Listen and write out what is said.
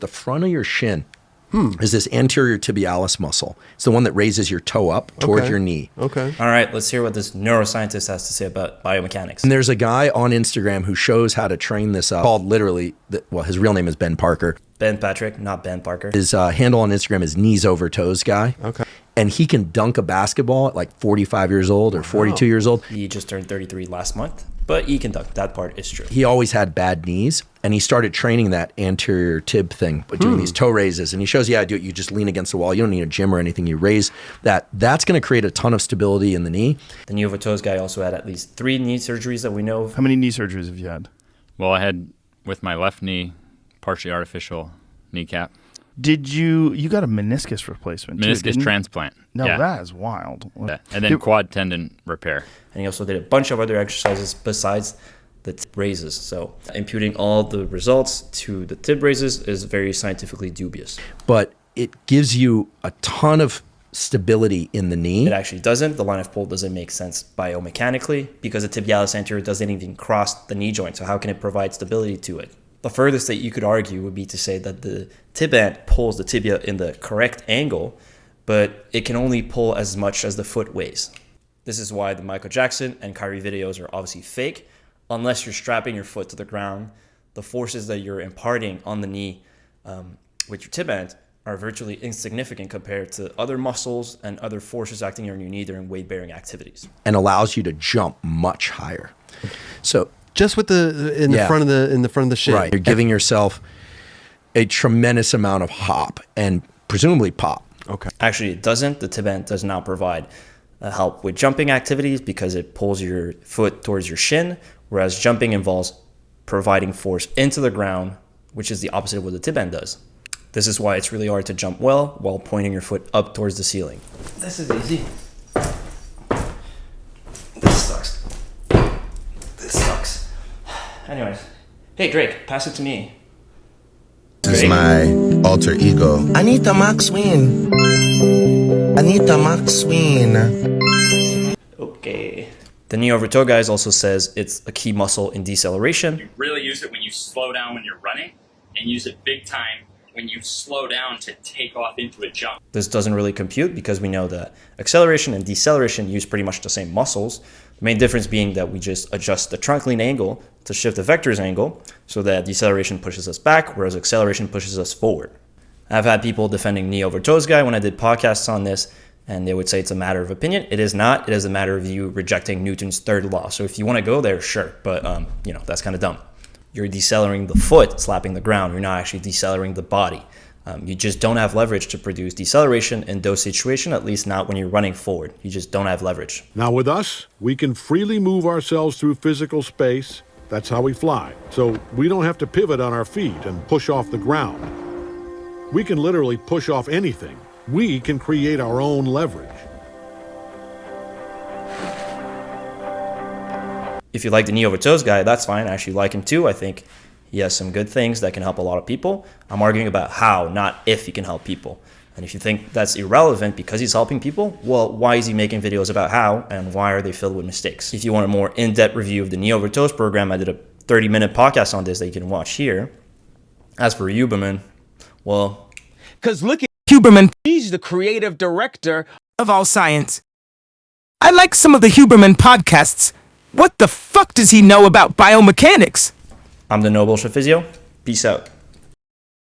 The front of your shin is this anterior tibialis muscle. It's the one that raises your toe up towards your knee. Okay. All right, let's hear what this neuroscientist has to say about biomechanics. And there's a guy on Instagram who shows how to train this up, called literally, well, his real name is Ben Parker. Ben Patrick, not Ben Parker. His handle on Instagram is KneesOverToesGuy. Okay. And he can dunk a basketball at like 45 years old or 42 years old. He just turned 33 last month, but he can dunk. That part is true. He always had bad knees, and he started training that anterior tib thing, doing these toe raises. And he shows you how to do it. You just lean against the wall. You don't need a gym or anything. You raise that. That's going to create a ton of stability in the knee. The Knee Over Toes guy also had at least 3 knee surgeries that we know of. How many knee surgeries have you had? Well, I had, with my left knee, partially artificial kneecap. Did you got a meniscus replacement too, Meniscus didn't you? transplant. No, yeah. that is wild. Yeah. And then quad tendon repair. And he also did a bunch of other exercises besides the tib raises. So imputing all the results to the tib raises is very scientifically dubious. But it gives you a ton of stability in the knee. It actually doesn't. The line of pull doesn't make sense biomechanically because the tibialis anterior doesn't even cross the knee joint. So how can it provide stability to it? The furthest that you could argue would be to say that the tib ant pulls the tibia in the correct angle, but it can only pull as much as the foot weighs. This is why the Michael Jackson and Kyrie videos are obviously fake. Unless you're strapping your foot to the ground, the forces that you're imparting on the knee with your tib ant are virtually insignificant compared to other muscles and other forces acting on your knee during weight-bearing activities. And allows you to jump much higher. So just with the front of the shin. Right. You're giving yourself a tremendous amount of hop and presumably pop. Okay. Actually, it doesn't. The tib ant does not provide help with jumping activities because it pulls your foot towards your shin, whereas jumping involves providing force into the ground, which is the opposite of what the tib ant does. This is why it's really hard to jump well while pointing your foot up towards the ceiling. This is easy. This sucks. This sucks. Anyways, hey Drake, pass it to me. This is my alter ego. Anita Maxwin. Anita Maxwin. Okay. The Knee Over Toe guys also says it's a key muscle in deceleration. You really use it when you slow down when you're running, and use it big time when you slow down to take off into a jump. This doesn't really compute because we know that acceleration and deceleration use pretty much the same muscles. The main difference being that we just adjust the trunk lean angle to shift the vector's angle so that deceleration pushes us back, whereas acceleration pushes us forward. I've had people defending Knee Over Toes guy when I did podcasts on this, and they would say it's a matter of opinion. It is not. It is a matter of you rejecting Newton's third law. So if you want to go there, sure, but that's kind of dumb. You're decelerating the foot, slapping the ground. You're not actually decelerating the body. You just don't have leverage to produce deceleration in those situations, at least not when you're running forward. You just don't have leverage. Now with us, we can freely move ourselves through physical space. That's how we fly. So we don't have to pivot on our feet and push off the ground. We can literally push off anything. We can create our own leverage. If you like the Knee Over Toes guy, that's fine. I actually like him too. I think he has some good things that can help a lot of people. I'm arguing about how, not if he can help people. And if you think that's irrelevant because he's helping people, well, why is he making videos about how, and why are they filled with mistakes? If you want a more in-depth review of the Knee Over Toes program, I did a 30-minute podcast on this that you can watch here. As for Huberman, well... Because look at Huberman. He's the creative director of all science. I like some of the Huberman podcasts. What the fuck does he know about biomechanics? I'm the Nobullshitphysio. Peace out.